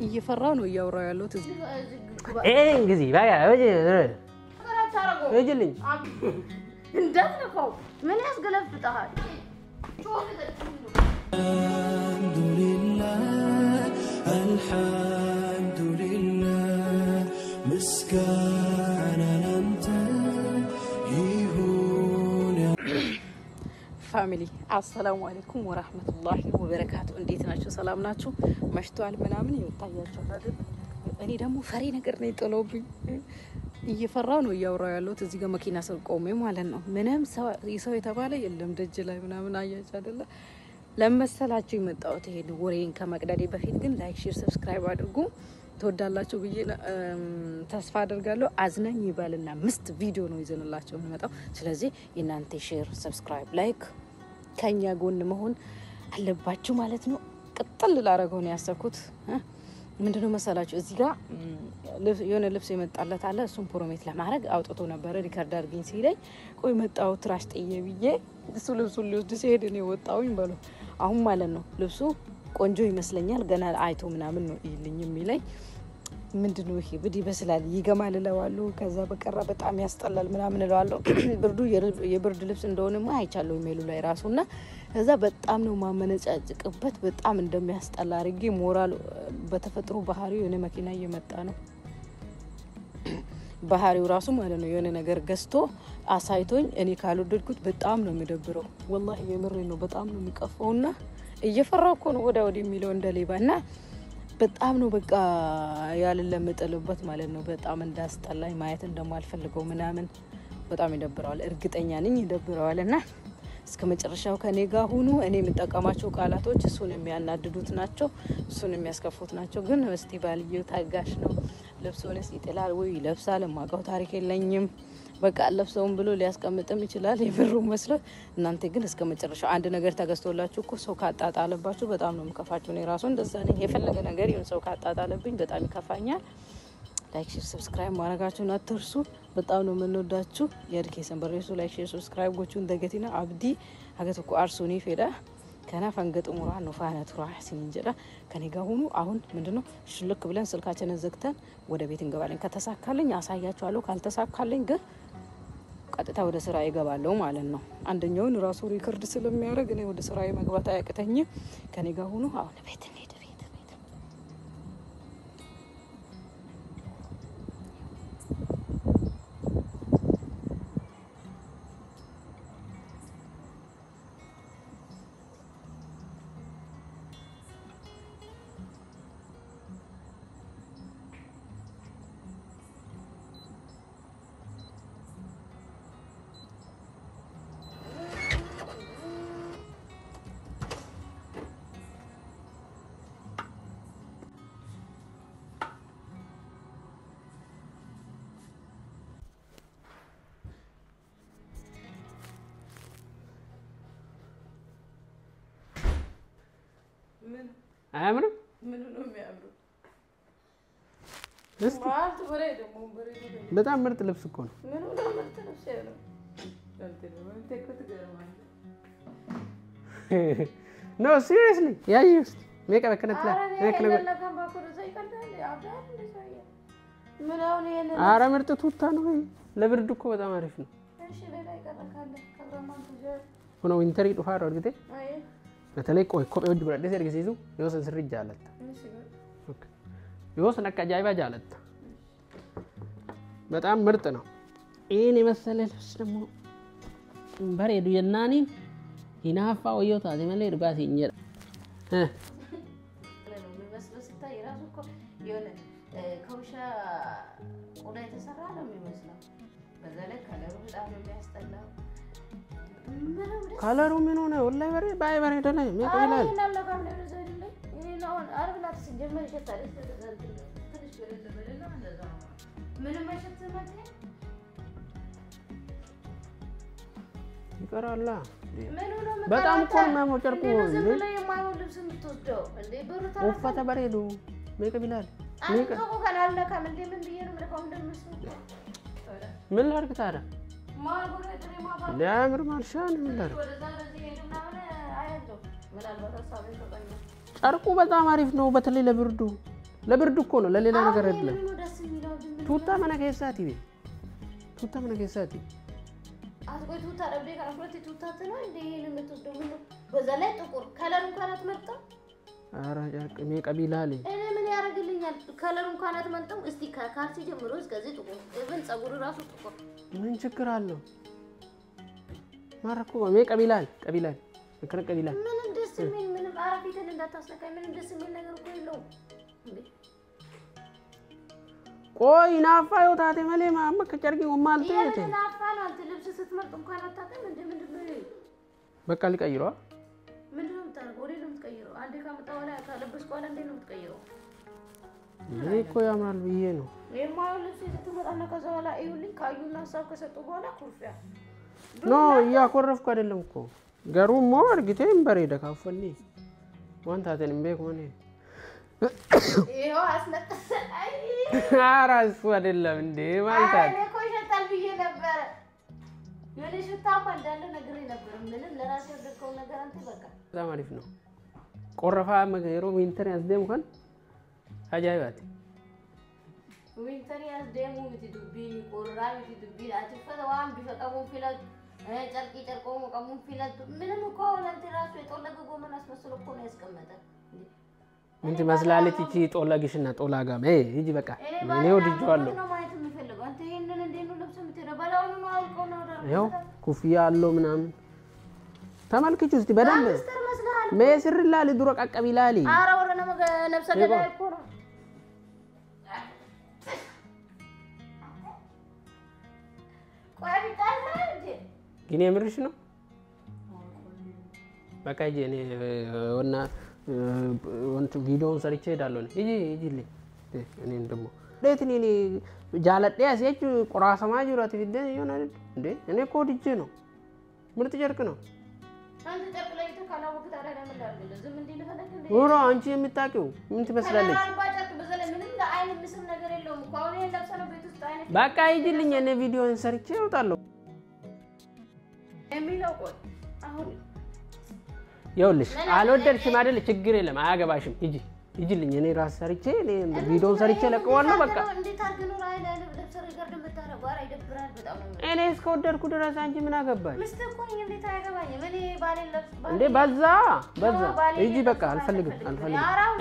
እየፈራው ነው እያወራው ያለው እንግዚ ባያ እጅልኝ እንዳትነካው ምን ያስገለፍጣል አልহামዱሊላህ ምስጋና ላንተ ይሁን ፋሚሊ አሰላሙ አለይኩም ወራህመቱላሂ ወበረካቱ እንዴት ናችሁ ሰላም ናችሁ መሽቷል ምናምን ይወጣያችሁ አይደል እኔ ደግሞ ፈሪ ነገር ነው ጥሎብኝ እየፈራው ነው እያወራው ያለው እዚህ ጋር መኪና ስር ቆሜ ማለት ነው ምንም ሰው የተባለ የለም ደጅ ላይ ምናምን አያጭ አይደለ ለመሰላችሁ የመጣሁት ይሄን ወሬን ከመቅዳዴ በፊት ግን ላይክ ሼር ሰብስክራይብ አድርጉ ተወዳላችሁ ብዬ ተስፋ አደርጋለሁ አዝናኝ ይባልና ምስት ቪዲዮ ነው ይዘንላችሁ የምመጣው ስለዚህ እናንተ ሼር ሰብስክራይብ ላይክ ከኛ ጎን መሆን አለባችሁ ማለት ነው ቀጥል ላረጋው ነው ያሰብኩት ምንድነው መሰላችሁ እዚህ ጋር የሆነ ልብስ የመጣለት አለ እሱን ፕሮሜት ለማድረግ አውጥቶ ነበር ሪከርድ አድርገኝ ሲለኝ ቆይ መጣው ትራሽ ጥዬ ብዬ እሱ ልብሱን ሊወስድ ሲሄድ እኔ ወጣውኝ ባሉ አሁን ማለት ነው ልብሱ ቆንጆ ይመስለኛል ገና አይቶ ምናምን ነው ይልኝ የሚለኝ ምንድነው ይሄ ብዲ በስላል ይገማል ለዋሉ ከዛ በቀራ በጣም ያስጠላል ምናምን ለዋሉ ብርዱ የብርድ ልብስ እንደሆነማ አይቻለው ኢሜሉ ላይ ራሱና ከዛ በጣም ነው ማመነጫጭቅበት በጣም እንደሚያስጠላ አርጌ ሞራል በተፈጥሮ ባህሪው የኔ መኪና እየመጣ ነው ባህሪው ራሱ ማለት ነው የሆነ ነገር ገስቶ አሳይቶኝ እኔ ካልወደድኩት በጣም ነው የሚደብረው والله የምሬ ነው በጣም ነው የሚቀፈውና እየፈራው እኮ ነው ወዳው የሚለው እንደሌባና በጣም ነው በቃ ያለለምጥልበት ማለት ነው በጣም እንዳስጠላኝ ማየት እንደማልፈልገው ምናምን በጣም ይደብራል እርግጠኛ ነኝ ይደብራልና እስከመጨረሻው ከኔ ጋር ሆኖ እኔ የምጠቀማቸው ቃላቶች እሱን የሚያናድዱት ናቸው እሱን የሚያስከፉት ናቸው ግን እስቲ ባልየው ታጋሽ ነው ለብሶንስ ይጥላል ወይ ለብሳለ ማቀው ታሪክ የለኝም በቃ ለብሰውን ብሎ ሊያስቀምጥም ይችላል የብሩ መስሎ እናንተ ግን እስከመጨረሻው አንድ ነገር ተገዝቶላችሁ እኮ ሰው ካጣጣለባችሁ በጣም ነው የምከፋችሁ ነው ራሱ እንደዛ ነኝ የፈለገ ነገር ይሁን ሰው ካጣጣለብኝ በጣም ይከፋኛል ላይክ ሼር ሰብስክራይብ ማድረጋችሁን አትርሱ በጣም ነው የምንወዳችሁ የርኬሰን በሬሱ ላይክ ሼር ሰብስክራይብ ጎቹን ደገቲና አብዲ ሀገተኩ አርሱኒ ፌዳ ከና ፈንገጥ ሙራን ነው ፋናት ራህ ሲንጀራ ከኔ ጋር ሆኖ አሁን ምንድነው ሽልክ ብለን ስልካችንን ዘግተን ወደ ቤት እንገባለን ከተሳካልኝ አሳያችኋለሁ ካልተሳካልኝ ግን ቀጥታ ወደ ስራ ይገባለሁ ማለት ነው አንደኛውን ራሱ ሪከርድ ስለሚያደርግ እኔ ወደ ስራዬ መግባት አያቅተኝ ከኔ ጋር ሆኖ አሁን ቤት እንሄድ አያምርም ምን ነው የሚያምረው እስቲ ማለት ወሬ ደግሞ በጣም ምርጥ ልብስ እኮ ነው ምን ነው ምርጥ ልብስ ያለው አንተ ደግሞ ተከት ገርማኝ No seriously ያዩስ ሜካፕ ከነትላ ሜካፕ ለካም ባኮ ዘይቀልዳል አብዳል እንደሳየ ምን አሁን ይሄን አረ ምርጥ ቱታ ነው ለብርድ እኮ በጣም አሪፍ ነው እሺ ሌላ ይቀርካለ ከብራማን ተጀር ሆኖ ዊንተር ይዱፋር ወርግቴ አይ በተለይ ኮፒ ወድ ብራደ ሰርግ ሲይዙ ይወሰን ስርጅ አለታ ኦኬ ይወሰን አቃጃይባ ጃለታ በጣም ምርጥ ነው ይሄን የመሰለ ልብስ ደግሞ በሬዱ የናኒ ይናፋ ወዮታ ዘመለ ይርጋሲ እንጀራ ለምን የሚመስለው ስታይ ራሱ እኮ የሆነ ከውሻ ቆዳ የተሰራ ነው የሚመስለው በዛ ላይ ከለሩ በጣም ነው የሚያስጠላው ከለሩ ምን ሆነ ወላሂ በሬ ባይ በሬ ደለ ይቀበላል አይ እናለካም ነው ዘለ እኔ ነው አርብላት ሲጀመር ይሸታል ትንሽ ወለደበለና እንደዛ ምንም አይሸትም ማለት ይቀራላ ምን በጣም እኮ ነው ጨርቁ እንዴ ላይ የማይሆን ልብስ የምትወደው እንዴ ብሩ ታዲያ ወፋታ በሬዱ ይቀበላል አንተ እኮ ካላለካም እንዴ ምን ብዬ ነው ለካም እንደምስ ምን ላድርግ ታዲያ ማጉረ ድሬማ ባል ሊያምር ማርሻን ምን ላድርግ ወደዛ ወደዚህ ሄድና አያለው ምናልባት ሀሳብ ይሰጣኛል ጨርቁ በጣም አሪፍ ነው በተለይ ለብርዱ እኮ ነው ለሌላ ነገር አይደለም ቱታ መነከሳቲ ቱታ መነከሳቲ አትቆይ ቱታ ደብዴ ካፍሮቲ ቱታ ተና እንደ ይሄን የምትወደው ምን በዛ ላይ ጥቁር ከለር እንኳን አትመጣም አራ ጨርቅ ነው ቀቢላል እኔ ምን ያረግልኛል ከለር እንኳን አትመጣም እስቲ ከካልሲ ጀምሮ እስከዚህ ጥቁር even ጸጉሩ ራሱ ጥቁር ምን ችግር አለው ማረኩ ነው ቀቢላል ምክረ ቀቢላል ምን ደስ የሚል ምን አራፊትን እንዳታስነካኝ ምን ደስ የሚል ነገር እኮ የለውም እንዴ ቆይ ናፋው ታቴ መሌ ማመከ ጨርቂ ወማልተ ይሄ ናፋው አንተ ልብስ ስትመርጥ እንኳን አታውቅም እንዴ ምንድነው በቃ ሊቀይረው ምንድነው የምታደርገው ወዴት ነው የምትቀይረው አንዴ ካመጣው ላይ ካለብስ ቆላ እንዴ ነው የምትቀይረው እኔ እኮ ያምራል ብዬ ነው የማው ልብስ ስትመጣና ከዛ በኋላ ይሁልኝ ካዩና ሐሳብ ከሰጡ በኋላ ኩርፊያ ኖ ያኮረፍኩ አይደለም እኮ ገሩሞ እርግቴን በሬደ ካፈኒ ዋንታተን እምቤክ ሆነ ይሄው አስነቀሰ አይ አራስ አይደለም እንዴ ማለት አይ እኔ እኮ ይሸታል ብዬ ነበር የኔ ሽታማ እንዳለ ነግሬ ነበር ምንም ለራሴ ያደረከው ነገር አንተ በቃ በጣም አሪፍ ነው ቆረፋ መገሮ ዊንተር ያስደም እንኳን አጃይባት ዊንተር ያስደሙ ምትዱቢ ቆራ ምትዱቢ አትፈታዋም ቢፈቀሙ ፊላት ጨርቆ ቀሙን ፊላት ምንም እኮ አንተ ራሱ የጦለገ ጎመን አስመስሎ እኮ ነው ያስቀመጠ ምን ትመስላለች እቺ ጦላግሽና ጦላጋም ሂጂ በቃ እኔ ወድጄዋለሁ ነው ማለት የምፈልገው አንተ ይሄንን እንዴት ነው ለብሰህ የምትረባላው ነው አውቀው ነው ያው ኩፍያ አለው ምናምን ተመልክቹ እስቲ በደንብ ሚስተር መስላል መስርላ ለድሮ ቀቀቢላሊ አረ ወረነ ነፍሰ ገዳይ እኮ ነው ቆይ ቢጣላ እንዴ ግን የምርሽ ነው በቃ እኔ ወና ወንቱ ቪዲዮውን ሰርቼ ሄዳለሁ ሂጂልኝ እኔን ደግሞ ለትኔ ጃለጤ ያሰች ቁራሰማ ጅራት ቪዲዮ ይሆናል እንዴ እኔ እኮ ድጄ ነው ምርጥ ጨርቅ ነው አንተ ጨርቅ ላይ ተካላው ከታራ ለምን ላድርግ ዝም እንዴ ለፈለክ እንዴ ወራ አንቺ የምታውቂው ምን ትመስላለች ጨርቅ በዘለ ምንም ለአይን ምስም ነገር የለውም እኮ አሁን ይሄን ለብሰህ ነው ቤት ውስጥ አይነት በቃ ሂጂልኝ እኔ ቪዲዮውን ሰርቼ እወጣለሁ የሚለው ቆይ አሁን ይኸውልሽ አልወደድሽም አይደል ችግር የለም አያገባሽም ሂጂልኝ እኔ ራስ ሰርቼ እኔ ቪዲዮውን ሰርቼ ለቀዋለሁ በቃ እንዴት አድርገህ ነው ራይ ላይ ለብሰህ ጋር እንደምታረጋ አራ ይደብራል በጣም ነው እኔ እስከወደድኩ ድረስ አንቺ ምን አገባኝ ምስት እኮ ነኝ እንዴት አያገባኝም እኔ ባሌን ለብስ እንዴ በዛ ሂጂ በቃ አልፈልግም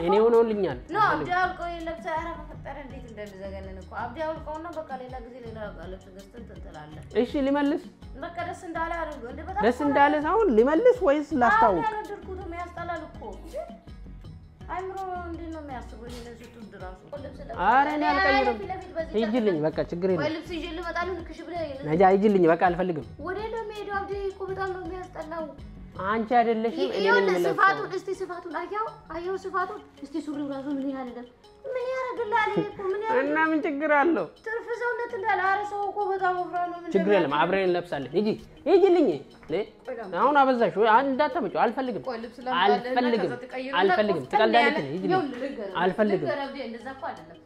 እኔ ሆኖልኛል ነው አብዳው ቆይ ለብሰህ አራ ፈጠረ እንዴት እንደምዘገነን እኮ አብዳው ቆውና በቃ ሌላ ጊዜ ሌላ ለብሰህ ገዝተን ትንተላለህ እሺ ሊመልስ በቃ ደስ እንዳለ አድርገው እንዴ በጣም ደስ እንዳለ ሳይሆን ሊመልስ ወይስ ላስታውቅ አደረኩት የሚያስጠላል እኮ አይምሮ እንዴት ነው የሚያስበው እነዚህ ቱድ ራሱ አረ እኔ አልቀይርም ሂጂልኝ በቃ ችግር የለም ወይ ልብስ ይዤ ልመጣለሁ ልክሽ ብለህ ነጃ ሂጂልኝ በቃ አልፈልግም ወደ ለሚሄደው አብዴ እኮ በጣም ነው የሚያስጠላው አንቺ አይደለሽም እኔ ነኝ የምለብሰው ስፋቱን እስቲ ስፋቱን አየው ስፋቱን እስቲ ሱሪው ራሱ ምን ያህል ምን ያረግላል እኮ ምን ያረግ እና ምን ችግር አለው ትርፍ ሰውነት እንዳለ አረ ሰው እኮ በጣም ወፍራም ነው ምን ችግር የለም አብረን እንለብሳለን ሂጂልኝ አሁን አበዛሽ ወይ እንዳታመጪው አልፈልግም ትቀልዳለች ሂጂልኝ አልፈልግም እንደዛ እኮ አይደለም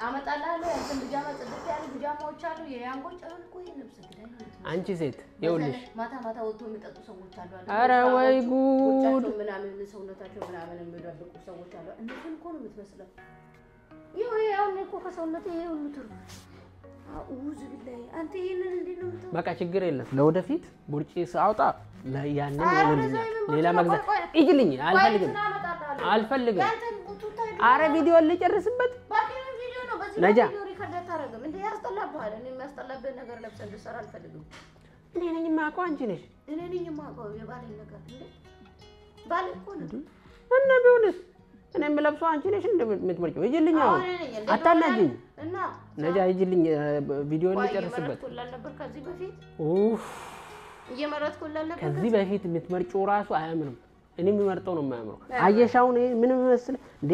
አመጣላለሁ እንትን ቢጃማ ጽድቅ ያለ ቢጃማዎች አሉ የያንጎች አሁን እኮ ልብስ ግዳይ አንቺ ሴት ይኸውልሽ ማታ ወጥቶ የሚጠጡ ሰዎች አሉ አረ ወይ ጉድ ምናምን ሰውነታቸው ምናምን የሚደብቁ ሰዎች አሉ እነሱን እኮ ነው የምትመስለው ይሄ አሁን እኮ ከሰውነቴ ይሄ ሁሉ ትርፍ አውዝ ቢላይ አንተ ይሄንን እንዴት ነው የምትለው በቃ ችግር የለም ለወደፊት ቡርጪ ሳውጣ ያንን ይሆንልኛል ሌላ መግዛት ሂጂልኝ አልፈልግም አረ ቪዲዮ ልጨርስበት ነጃ ሪከርድ አታረግም እንዴ ያስጠላብሃል እኔ የሚያስጠላብህ ነገር ለብሰህ እንድትሰራ አልፈልግም እኔ ነኝ የማውቀው አንቺ ነሽ እኔ ነኝ የማውቀው የባሌን ነገር እንዴ ባል እኮ ነው እና ቢሆንስ እኔ የምለብሰው አንቺ ነሽ እንደምትመርጪው ሂጂልኝ አሁን አታናጂኝ እና ነጃ ሂጂልኝ ቪዲዮ ልጨርስበት ነበር ከዚህ በፊት ኡፍ እየመረጥኩልህ ነበር ከዚህ በፊት የምትመርጪው ራሱ አያምንም እኔ የሚመርጠው ነው የማያምረው አየሻው ነው ምን መስለ እንዴ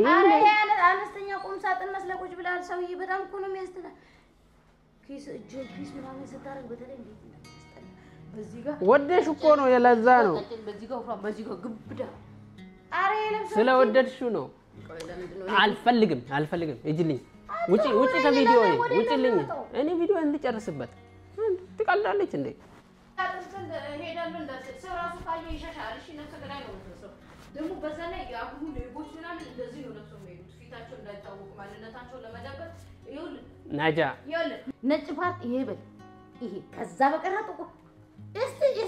አነስተኛ ቁም ሳጥን መስለቆች ብለሃል ሰውዬ በጣም እኮ ነው የሚያስተላ ኪስ ኪስ ምናምን ስታረግ በተለይ እንዴት እንደሚያስተላ በዚህ ጋር ወደሽ እኮ ነው የለዛ ነው በዚህ ጋር ግብዳ አሬ ለምሳሌ ስለወደድሽው ነው አልፈልግም ሂጂልኝ ውጪ ከቪዲዮ ውጪልኝ እኔ ቪዲዮ እንድጨርስበት ትቀልዳለች እንዴ ደግሞ በዛ ላይ ያሁኑ ሌቦች ምናምን እንደዚህ ነው ለብሰው የሚሄዱት ፊታቸው እንዳይታወቅ ማንነታቸው ለመደበቅ ይኸውልህ ናጃ ይኸውልህ ነጭ ፓርት ይሄ በል ይሄ ከዛ በቀር ጥቁር እስቲ ይሄ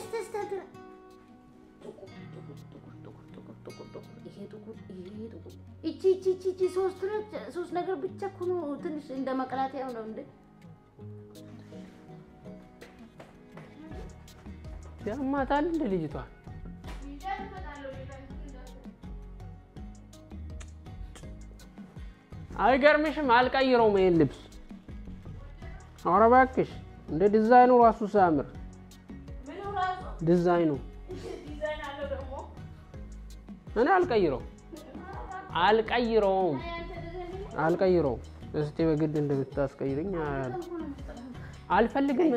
ሶስት ነገር ብቻ እኮ ነው ትንሽ እንደ መቀላተያው ነው እንዴ ያማታል እንደ ልጅቷ አይገርምሽም አልቀይረውም ይሄን ልብስ ኧረ እባክሽ እንደ ዲዛይኑ ራሱ ሳምር ምን ራሱ ዲዛይኑ ዲዛይን አለው ደግሞ እኔ አልቀይረውም እስቲ በግድ እንደምታስቀይረኝ አልፈልግም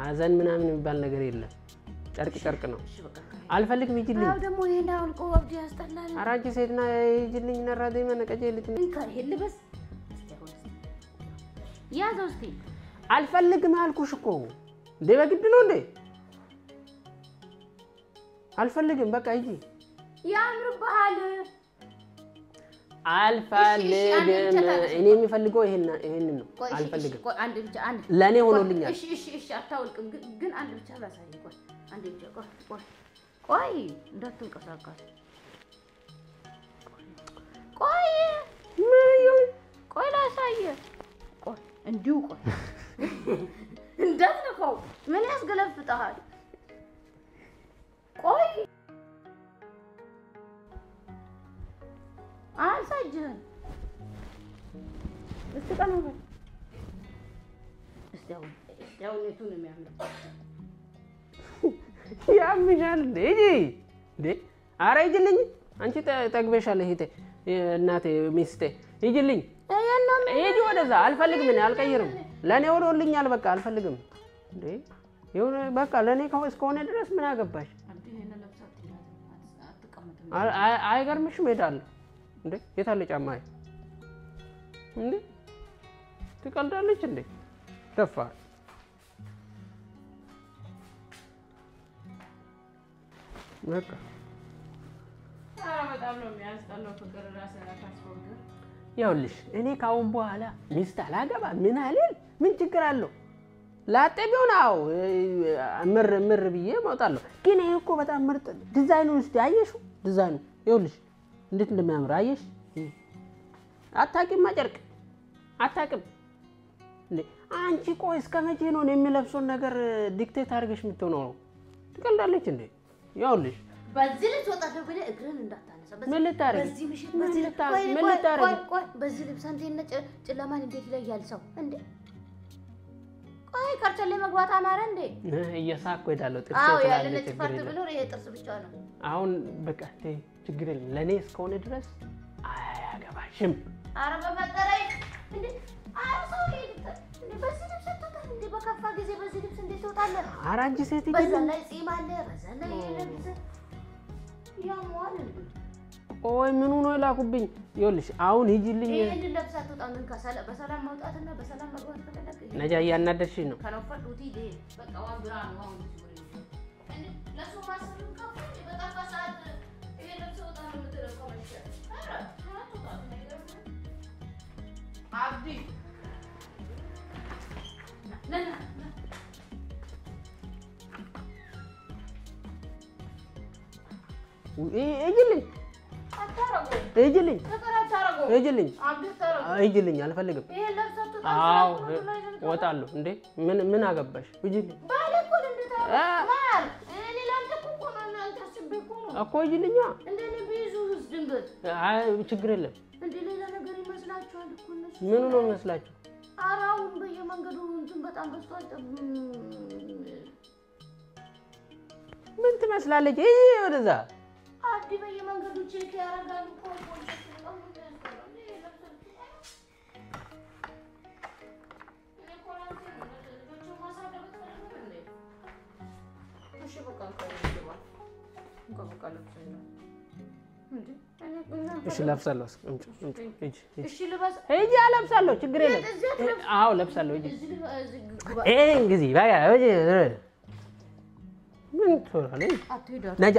ሀዘን ምናምን የሚባል ነገር የለም ጨርቅ ነው አልፈልግም ይጅልኝ አው ደግሞ ይሄን አውልቆ ወብድ ያስጠላል አራጂ ሴትና ይጅልኝ ነራዴ መነቀጀ ልትነ ይሄን ልበስ ያዘው እስቲ አልፈልግም አልኩሽ እኮ እንደ በግድ ነው እንዴ አልፈልግም በቃ ይጂ ያምርብሃል አልፈልግም እኔ የሚፈልገው ይሄን ነው አልፈልግም አንድ ብቻ አንድ ለኔ ሆኖልኛል እሺ አታውልቅም ግን አንድ ብቻ ላሳይ አንድ ብቻ ቆይ እንዳትንቀሳቀስ ቆይ ላሳይ ቆይ እንዲሁ ቆይ እንዳትነካው ምን ያስገለፍጣል ቆይ አልሳጅህን እስቲ ቀኑ እስቲ አሁን የቱን የሚያምር ያምሻል እንዴ ኧረ ይጅልኝ አንቺ ጠግበሻል እህቴ እናቴ ሚስቴ ይጅልኝ ሂጂ ወደዛ አልፈልግም እኔ አልቀይርም ለኔ ሆኖልኛል በቃ አልፈልግም እንዴ ይሁን በቃ ለኔ እስከሆነ ድረስ ምን አገባሽ አይገርምሽም ሄዳለሁ እንዴ የታለ ጫማዬ እንዴ ትቀልዳለች እንዴ ደፋ በቃ በጣም ነው የሚያስጠላው ፍቅር ራስህ አታስፈውድ ያውልሽ እኔ ካሁን በኋላ ሚስት አላገባ ምን አለል ምን ችግር አለው ላጤ ቢሆናው ምር ብዬ ማውጣለሁ ግን ይሄ እኮ በጣም ምርጥ ዲዛይኑ እስቲ አየሹ ዲዛይኑ ያውልሽ እንዴት እንደሚያምር አየሽ አታቂም ማጨርቅ አታቂም እንዴ አንቺ ቆይ እስከመቼ ነው የሚለብሰው ነገር ዲክቴት አድርገሽ የምትሆነው ትቀልዳለች እንዴ ያውልሽ በዚህ ልብስ ወጣለሁ ብለህ እግርን እንዳታነሳ ምን ልታረግ በዚህ ምሽት በዚህ ልብስ ቆይ በዚህ ልብስ አንተና ጨለማን እንዴት ይለያል ሰው እንዴ ቆይ ቀርጨሌ መግባት አማረ እንዴ እየሳኩ ሄዳለሁ ጥርስ ያለ ነጭ ፓርት ብኖር ይሄ ጥርስ ብቻ ነው አሁን በቃ ችግር የለም ለኔ እስከሆነ ድረስ አያገባሽም ኧረ በፈጠረኝ እንዴ ሰው እንዴ በዚህ ልብስ ተጣጣ እንዴ በከፋ ጊዜ በዚህ ልብስ እንዴት ትወጣለህ ኧረ አንቺ ሴት በዛ ላይ ጺም አለ በዛ ላይ ልብስ ያሟል እንዴ ቆይ ምኑ ነው ይላኩብኝ ይኸውልሽ አሁን ሂጂልኝ ይሄን ልብስ አትወጣ ምን በሰላም መውጣትና በሰላም መግባት ፈለክ ነጃ እያናደድሽኝ ነው ከነፈዱት ይዴ በቃ ዋን ብራ ነው አሁን እንዴ ለሱ ማሰብ ከፍ በጣም ፈሳድ ይሄ ልብስ ወጣ ነው የምትለቀው ኧረ አብዲ ና እጅልኝ አታረጉ እጅልኝ ተከራታረጉ እጅልኝ አብዲ ታረጉ እጅልኝ አልፈልግም ይሄ ለብሰቱ አው ወጣለሁ እንዴ ምን አገባሽ እጅልኝ ባለኮ እንደታ ማር እኔ ላንተ እኮ ነው አንተ አስቤኩ ነው እኮ እጅልኛ እንደኔ ቢዙስ ድንገት አይ ችግር የለም እንዴ ሌላ ነገር ይመስላችኋል እኮ እነሱ ምኑ ነው መስላችሁ አራውን በየመንገዱ እንትን በጣም በስቷል ምን ትመስላለች እይ ወደዛ አዲ በየመንገዱ ቼክ ያረጋሉ እኮ ፖሊስ ነው እሺ ለብሳለሁ እሺ ልበስ እጂ አለብሳለሁ ችግር የለም አዎ ለብሳለሁ እጂ እንግዲህ ባያ ምን ትሆናለህ? አትሄዳት ነጃ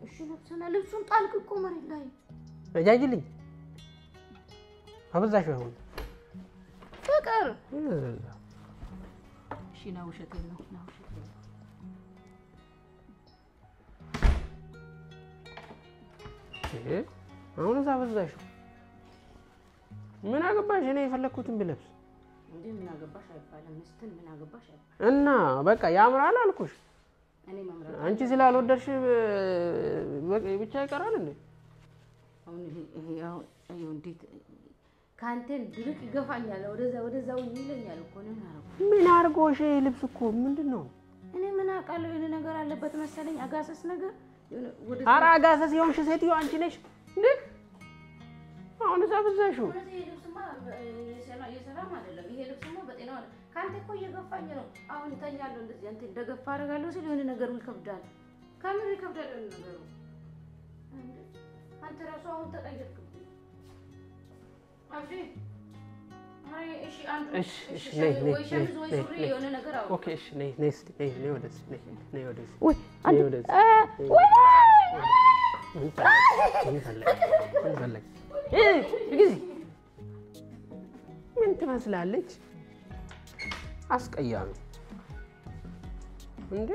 እሺ ለብሰና ልብሱን ጣልክ እኮ መሬት ላይ ነጃጅልኝ አበዛሽው አሁን ፍቅር እሺ ነው ውሸቴን ነው አሁን እዛ አበዛሽው ምን አገባሽ እኔ የፈለኩትን ብለብስ እንዴ ምን አገባሽ አይባልም ሚስትን ምን አገባሽ እና በቃ ያምራል አልኩሽ እኔ መምረጥ አንቺ ስላልወደድሽ ብቻ ይቀራል እንዴ አሁን ይሄ አሁን እንዴት ካንተን ድርቅ ይገፋኛል ወደዛው ይለኛል እኮ ነው ምን አርጎሽ ልብስ እኮ ምንድነው እኔ ምን አውቃለሁ የሆነ ነገር አለበት መሰለኝ አጋሰስ ነገር ወደ ኧረ አጋሰስ ይሆንሽ ሴትዮ አንቺ ነሽ እንዴ አሁን እዛ በዛሽው ይሄ ልብስማ የሰላም አይደለም ይሄ ልብስማ በጤናው ካንተ እኮ እየገፋኝ ነው አሁን ተኛለሁ እንደዚህ አንተ እንደገፋ አደርጋለሁ ሲል የሆነ ነገሩ ይከብዳል ካሜራ ይከብዳል ነገሩ አንተ ራሱ አሁን ተቀየርክብኝ አብዲ አይ እሺ አንዱ እሺ ነይ ወይ ሸሚዝ ወይ ሱሪ የሆነ ነገር አው ኦኬ እሺ ነይ እስቲ ነይ ወደዚህ ነይ ወደዚህ ወይ ነይ ወደዚህ ወይ ምን ፈለግ ግዚ ምን ትመስላለች አስቀያሚ እንዴ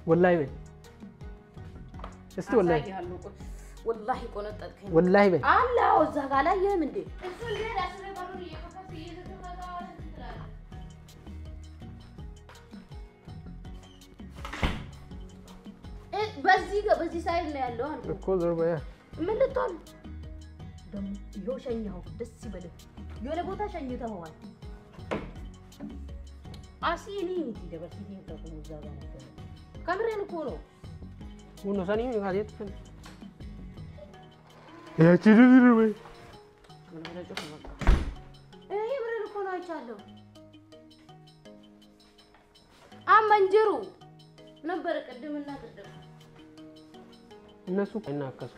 والله بي استي والله ቆነጠጥከኝ والله بي አላው እዛ ጋር ላይ የም እንዴ እሱ ሌላ ስለባሩን እየከፈተ እየተከፈተ ትላለህ በዚህ ሳይል ነው ያለው አንተ እኮ ዘርባ ያ ምን ልትሆን ደም ይወሸኛው ደስ ይበልህ የሆነ ቦታ ሸኝተኸዋል አሲኒ ይደበርት ይሄን እዛ ጋር ነበር ካሜራን እኮ ነው ሆኖ ሰኒ ጋዜት ፈን ያቺ ድብር ወይ ምን ብለህ ነው ይሄ ብረን እኮ ነው አይቻለሁ አመንጀሩ ነበር ቀደምና ቀደም እነሱ እናከሱ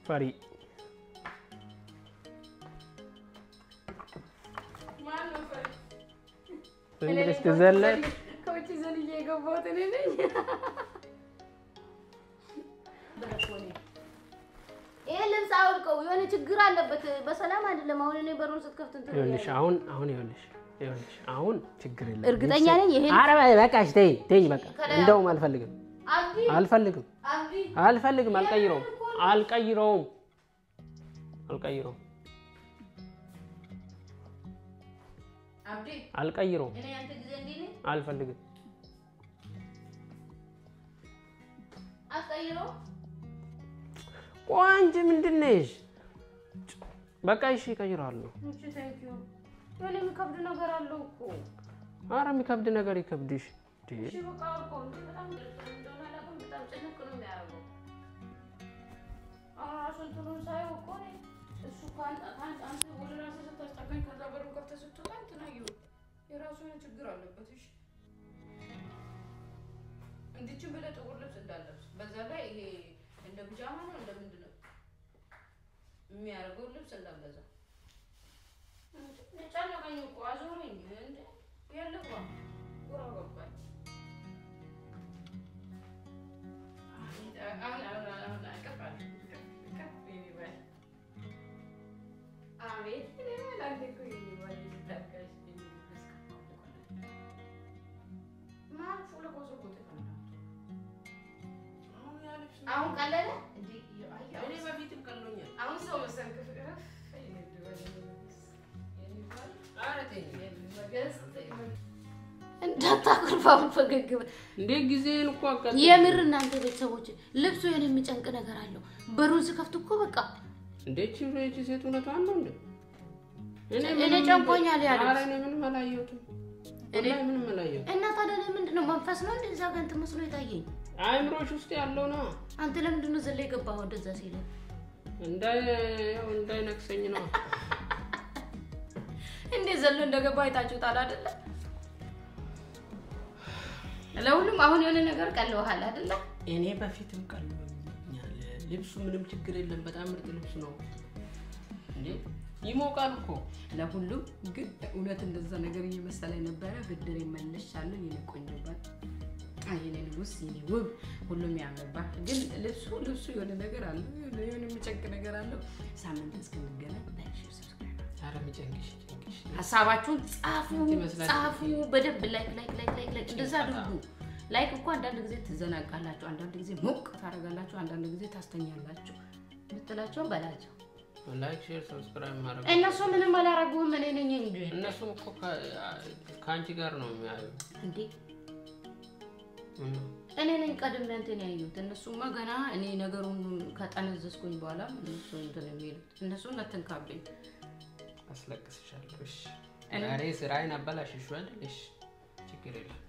ፈሪ ማን ነው ፈሪ እንግዲህ ተዘለ ከውጪ ዘልዬ የገባሁት እኔ ነኝ በረኮኔ ይሄ ልብስ አውልቀው የሆነ ችግር አለበት በሰላም አይደለም አሁን እኔ በሩን ስትከፍት እንትን ይኸውልሽ አሁን ይኸውልሽ አሁን ችግር የለም እርግጠኛ ነኝ ይሄ ኧረ በቃሽ ተይ በቃ እንደውም አልፈልግም አልፈልግም አልቀይረውም አብዲ አልቀይረውም እኔ አንተ ጊዜ እንዴ ነኝ አልፈልግም አስቀይረው ቆንጆ ምንድነሽ በቃ እሺ እቀይራለሁ እሺ ታንክ ዩ ወለ የሚከብድ ነገር አለው እኮ ኧረ የሚከብድ ነገር ይከብድሽ እሺ በቃ እኮ በጣም እንደሆነ አላውቅም በጣም ጭንቅ ነው የሚያደርገው አራሱን ትሉን ሳይው እኮ ነው እሱ አንተ ወደ ራስህ ስታስጠጋኝ ከዛ በሩ ከፍተህ ስትወጣ እንትን አየሁ የራሱ የሆነ ችግር አለበት እሺ እንድችን ብለህ ጥቁር ልብስ እንዳለብስ በዛ ላይ ይሄ እንደ ቢጃማ ነው እንደምንድን ነው የሚያደርገው ልብስ እንዳለዛ ጨነቀኝ እኮ አዞረኝ እንደ ያለባ ጉራ ገባኝ አሁን አቀባል አቤት ለአንተ እኮ ይባል ይታገሽ ማን ፉለ ኮሶ ኮቴ አሁን ቀለለ እንዴ እኔ በፊትም ቀሎኛል አሁን ሰው መሰልክ ፍቅር እንዳታቆርፋው ፈገግ እንዴ ጊዜን እኮ አቀጥ የምር እናንተ ቤተሰቦች ልብሱ የኔ የሚጨንቅ ነገር አለው በሩን ስከፍት እኮ በቃ እንዴ እቺ ሴት እውነቷን ነው እንዴ እኔ ጨንቆኛል ያለው ኧረ እኔ ምንም አላየሁትም ምንም አላየሁትም እና ታዲያ ምንድነው መንፈስ ነው እንደዛ ጋር እንትን መስሎ የታየኝ አይምሮሽ ውስጥ ያለው ነው አንተ ለምንድን ነው ዘለ የገባኸው እንደዛ ሲል እንዳይነክሰኝ ነው እንዴ ዘሎ እንደገባ አይታችሁታል አይደለ ለሁሉም አሁን የሆነ ነገር ቀለዋል አይደለ እኔ በፊትም ቀለኛል ልብሱ ምንም ችግር የለም በጣም ምርጥ ልብስ ነው እንዴ ይሞቃል እኮ ለሁሉም ግን እውነት እንደዛ ነገር እየመሰለኝ ነበር ብድር ይመለሻል ይልቆኝባት አይኔ ንጉስ ይውብ ሁሉም ያምርባት ግን ልብሱ የሆነ ነገር አለ የሆነ የሚጨቅ ነገር አለ ሳምንት እስከምንገናኝ ላይክ ሼር ሰብስክራይብ አረ ምጨንግሽ ሐሳባችሁን ጻፉ በደንብ ላይክ እንደዛ አድርጉ ላይክ እኮ አንዳንድ ጊዜ ትዘናጋላችሁ አንዳንድ ጊዜ ሞቅ ታረጋላችሁ አንዳንድ ጊዜ ታስተኛላችሁ ምትላቸው በላቸው ላይክ ሼር ሰብስክራይብ ማድረግ እነሱ ምንም አላረጉም እኔ ነኝ እንጂ እነሱ እኮ ካንቺ ጋር ነው የሚያዩ እንዴ እኔ ነኝ ቀድሜ አንተን ያዩት እነሱማ ገና እኔ ነገሩን ከጠነዘስኩኝ በኋላ እነሱ እንትን የሚሉት እነሱ ነተንካብኝ አስለቅስሻለሁ እሺ ዛሬ ስራዬን አበላሽሽ አይደል እሺ ችግር የለም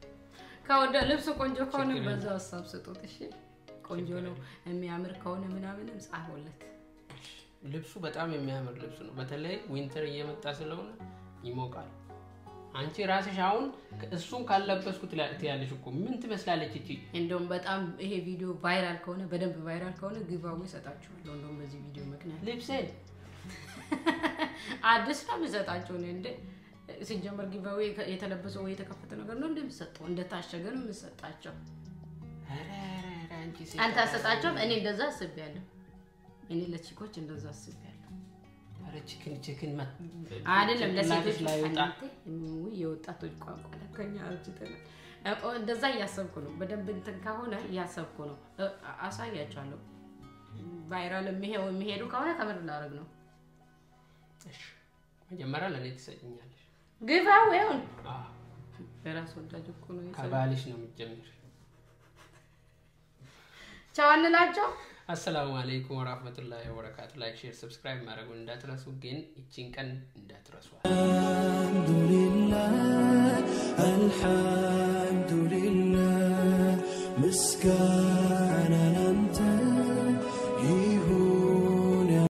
ከወደ ልብስ ቆንጆ ከሆነ በዛው ሐሳብ ሰጡት እሺ ቆንጆ ነው የሚያምር ከሆነ ምናምንም ጻፉለት ልብሱ በጣም የሚያምር ልብስ ነው በተለይ ዊንተር እየመጣ ስለሆነ ይሞቃል አንቺ ራስሽ አሁን እሱን ካለበስኩት ትያለሽ እኮ ምን ትመስላለች እቺ እንደውም በጣም ይሄ ቪዲዮ ቫይራል ከሆነ በደንብ ቫይራል ከሆነ ጊቫዌ ሰጣችኋለሁ እንደውም በዚህ ቪዲዮ ምክንያት ልብሴ አዲስ ነው የምሰጣቸው ነው እንደ ሲጀመር ጊቫዌ የተለበሰው ወይ የተከፈተ ነገር ነው እንደምሰጠው እንደታሸገ ነው የምሰጣቸው አንተ አሰጣቸው እኔ እንደዛ አስቤያለሁ እኔ ለቺኮች እንደዛ አስቤያለሁ አረ ቺክን አይደለም ለሴቶች ላይ ወጣት ወይ የወጣቶች ቋንቋ ለከኛ አርጅተና እንደዛ ያሰብኩ ነው በደንብ እንትን ከሆነ ያሰብኩ ነው አሳያቸዋለሁ ቫይራል የሚሄዱ ከሆነ ከመር ላረግ ነው እሺ መጀመሪያ ለኔ ትሰጪኛለሽ ጊቫዌውን በራስ ወዳጅ እኮ ነው ከባልሽ ነው የምትጀምር ቻው እንላቸው አሰላሙ አለይኩም ወራህመቱላሂ ወበረካቱ ላይክ ሼር ሰብስክራይብ ማድረጉን እንዳትረሱ ግን እቺን ቀን እንዳትረሱ አልሐምዱሊላህ ምስጋና